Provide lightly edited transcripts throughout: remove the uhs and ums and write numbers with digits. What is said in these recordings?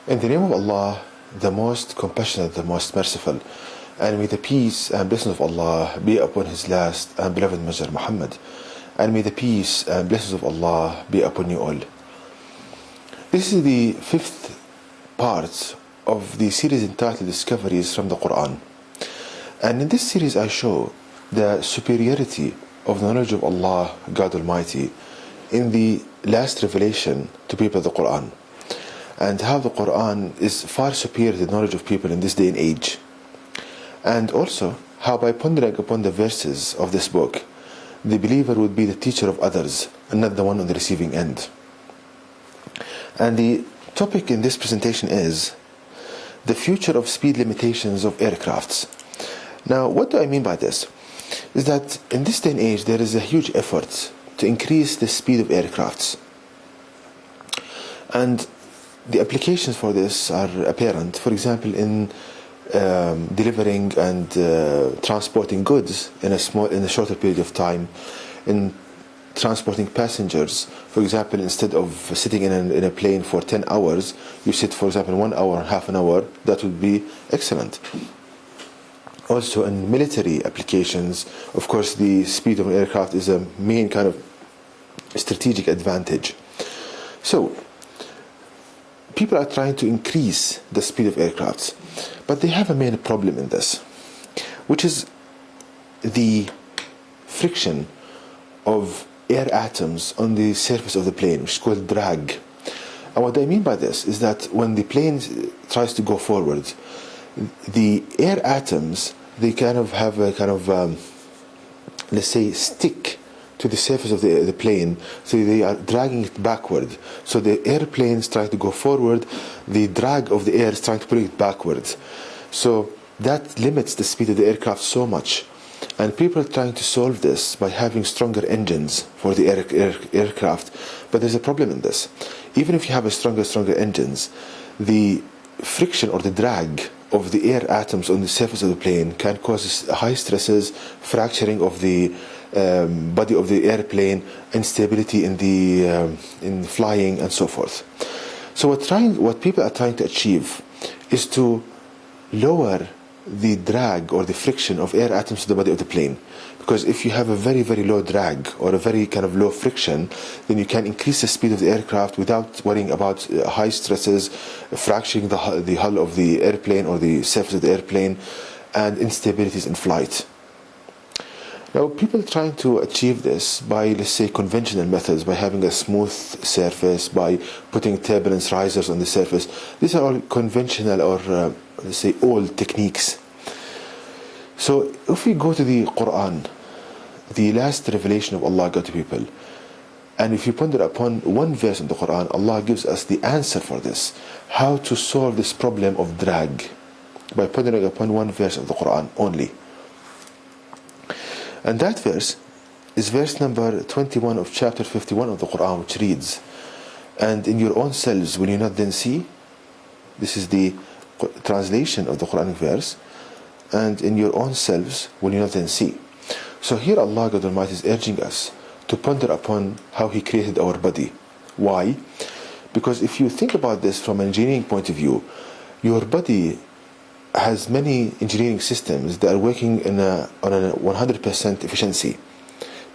In the name of Allah, the most compassionate, the most merciful, and may the peace and blessings of Allah be upon His last and beloved Messenger Muhammad, and may the peace and blessings of Allah be upon you all. This is the fifth part of the series entitled Discoveries from the Quran. And in this series I show the superiority of the knowledge of Allah, God Almighty, in the last revelation to people of the Quran, and how the Quran is far superior to the knowledge of people in this day and age. And also how by pondering upon the verses of this book, the believer would be the teacher of others and not the one on the receiving end. And the topic in this presentation is the future of speed limitations of aircrafts. Now, what do I mean by this? Is that in this day and age there is a huge effort to increase the speed of aircrafts. And the applications for this are apparent. For example, in delivering and transporting goods in a shorter period of time, in transporting passengers. For example, instead of sitting in a plane for 10 hours, you sit, for example, 1 hour, half an hour. That would be excellent. Also, in military applications, of course, the speed of an aircraft is a main kind of strategic advantage. So, people are trying to increase the speed of aircrafts, but they have a main problem in this, which is the friction of air atoms on the surface of the plane, which is called drag. And what I mean by this is that when the plane tries to go forward, the air atoms, they kind of have a kind of, let's say, stick to the surface of the plane, so they are dragging it backward. So the airplane is trying to go forward, the drag of the air is trying to pull it backwards. So that limits the speed of the aircraft so much. And people are trying to solve this by having stronger engines for the aircraft. But there's a problem in this. Even if you have stronger engines, the friction or the drag of the air atoms on the surface of the plane can cause high stresses, fracturing of the body of the airplane, instability in flying, and so forth. So what people are trying to achieve is to lower the drag or the friction of air atoms to the body of the plane. Because if you have a very, very low drag or a very kind of low friction, then you can increase the speed of the aircraft without worrying about high stresses, fracturing the hull of the airplane or the surface of the airplane, and instabilities in flight. Now, people are trying to achieve this by, let's say, conventional methods, by having a smooth surface, by putting turbulence risers on the surface. These are all conventional or, let's say, old techniques. So, if we go to the Quran, the last revelation of Allah God to people, and if you ponder upon one verse in the Quran, Allah gives us the answer for this, how to solve this problem of drag, by pondering upon one verse of the Quran only. And that verse is verse number 21 of chapter 51 of the Quran, which reads, "And in your own selves will you not then see?" This is the translation of the Quranic verse. "And in your own selves will you not then see?" So here Allah God Almighty is urging us to ponder upon how He created our body. Why? Because if you think about this from an engineering point of view, your body has many engineering systems that are working on a 100% efficiency.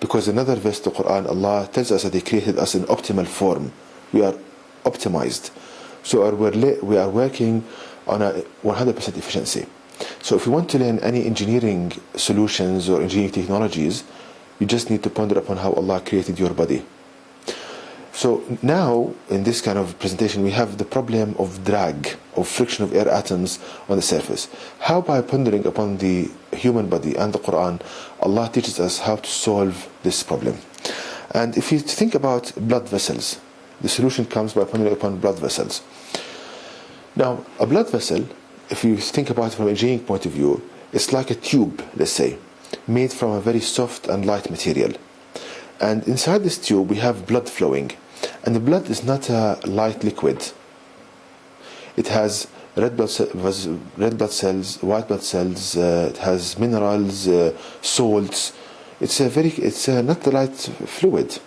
Because another verse of the Quran, Allah tells us that He created us in optimal form. We are optimized. So we are working on a 100% efficiency. So if you want to learn any engineering solutions or engineering technologies, you just need to ponder upon how Allah created your body. So now, in this kind of presentation, we have the problem of drag, of friction of air atoms on the surface. How by pondering upon the human body and the Quran, Allah teaches us how to solve this problem. And if you think about blood vessels, the solution comes by pondering upon blood vessels. Now, a blood vessel, if you think about it from an engineering point of view, it's like a tube, let's say, made from a very soft and light material. And inside this tube we have blood flowing. And the blood is not a light liquid. It has red blood cells, white blood cells, it has minerals, salts. It's not a light fluid.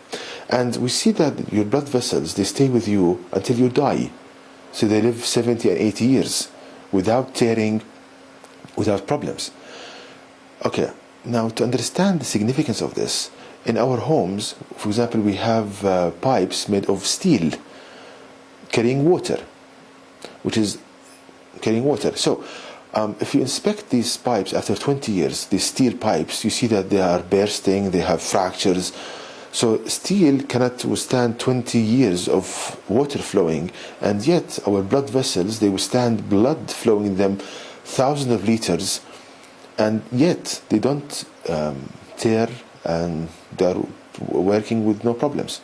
And we see that your blood vessels, they stay with you until you die. So they live 70 and 80 years without tearing, without problems. Okay, now to understand the significance of this, in our homes, for example, we have pipes made of steel carrying water, which is carrying water. So if you inspect these pipes after 20 years, these steel pipes, you see that they are bursting, they have fractures. So steel cannot withstand 20 years of water flowing, and yet our blood vessels, they withstand blood flowing in them thousands of liters, and yet they don't tear, and they're working with no problems.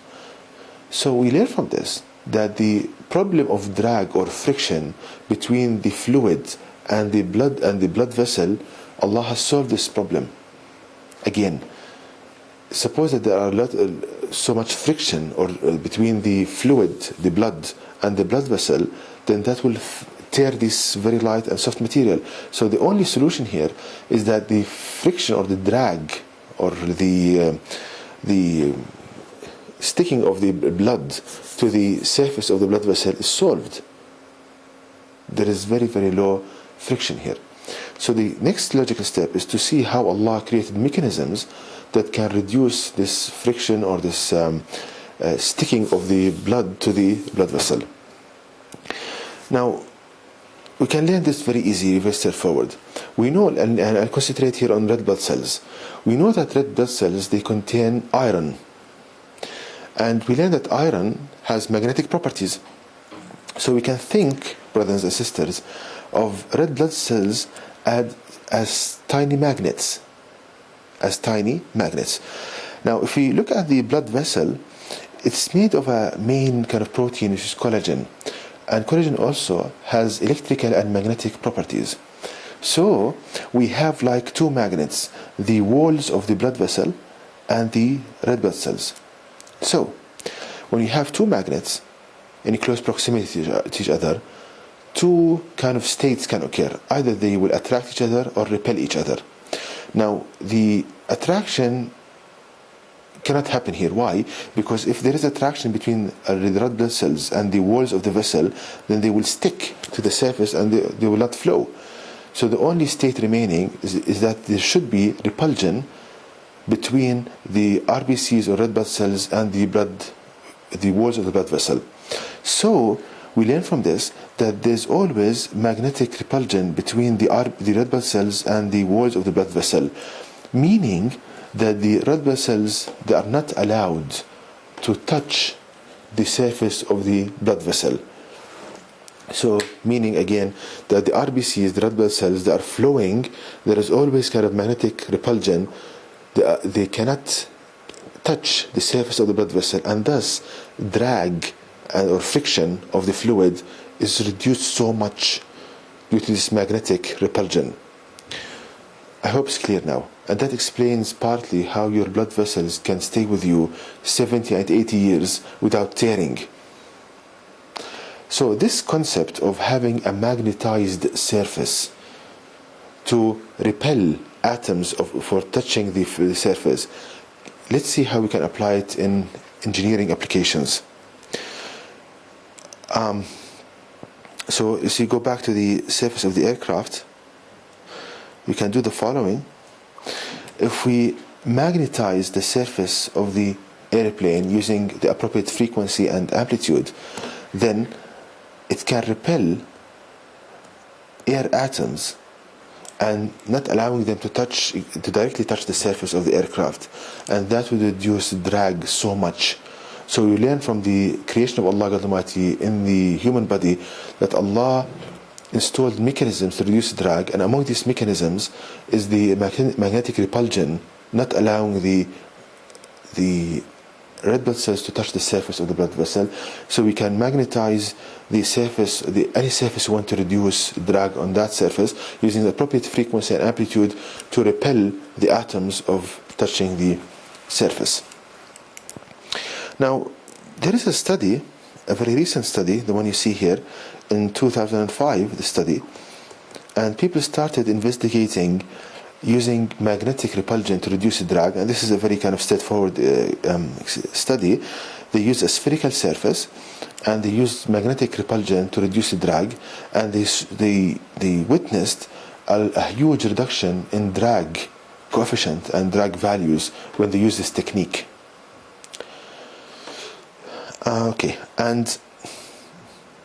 So we learn from this that the problem of drag or friction between the fluid and the blood vessel, Allah has solved this problem. Again, suppose that there are so much friction or between the fluid, the blood, and the blood vessel, then that will tear this very light and soft material. So the only solution here is that the friction or the drag or the sticking of the blood to the surface of the blood vessel is solved. There is very, very low friction here. So the next logical step is to see how Allah created mechanisms that can reduce this friction or this sticking of the blood to the blood vessel. Now, we can learn this very easy, very straightforward. We know, and I'll concentrate here on red blood cells. We know that red blood cells, they contain iron. And we learn that iron has magnetic properties. So we can think, brothers and sisters, of red blood cells as tiny magnets. As tiny magnets. Now, if we look at the blood vessel, it's made of a main kind of protein, which is collagen. And collagen also has electrical and magnetic properties. So we have like two magnets, the walls of the blood vessel and the red blood cells. So when you have two magnets in close proximity to each other, two kind of states can occur. Either they will attract each other or repel each other. Now, the attraction cannot happen here. Why? Because if there is attraction between the red blood cells and the walls of the vessel, then they will stick to the surface and they will not flow. So the only state remaining is that there should be repulsion between the RBCs or red blood cells and the walls of the blood vessel. So we learn from this that there's always magnetic repulsion between the red blood cells and the walls of the blood vessel, meaning that the red blood cells, they are not allowed to touch the surface of the blood vessel. So meaning again that the RBCs, the red blood cells, they are flowing, there is always kind of magnetic repulsion. They cannot touch the surface of the blood vessel, and thus drag or friction of the fluid is reduced so much due to this magnetic repulsion. I hope it's clear now. And that explains partly how your blood vessels can stay with you 70 and 80 years without tearing. So this concept of having a magnetized surface to repel atoms for touching the surface, let's see how we can apply it in engineering applications. So if you go back to the surface of the aircraft, we can do the following. If we magnetize the surface of the airplane using the appropriate frequency and amplitude, then it can repel air atoms and not allowing them to directly touch the surface of the aircraft, and that would reduce drag so much. So we learn from the creation of Allah God Almighty in the human body that Allah installed mechanisms to reduce drag, and among these mechanisms is the magnetic repulsion, not allowing the red blood cells to touch the surface of the blood vessel. So we can magnetize the surface, any surface we want to reduce drag on that surface using the appropriate frequency and amplitude to repel the atoms of touching the surface. Now, there is a study, a very recent study, the one you see here, in 2005, the study, and people started investigating using magnetic repulsion to reduce drag, and this is a very kind of straightforward study. They used a spherical surface, and they used magnetic repulsion to reduce the drag, and they witnessed a huge reduction in drag coefficient and drag values when they used this technique. Okay, and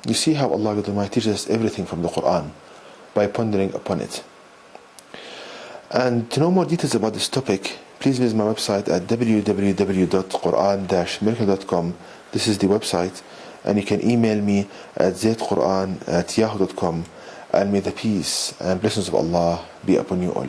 you see how Allah Almighty teaches us everything from the Quran by pondering upon it. And to know more details about this topic, please visit my website at www.quran-miracle.com. This is the website, and you can email me at zaidquran@yahoo.com. And may the peace and blessings of Allah be upon you all.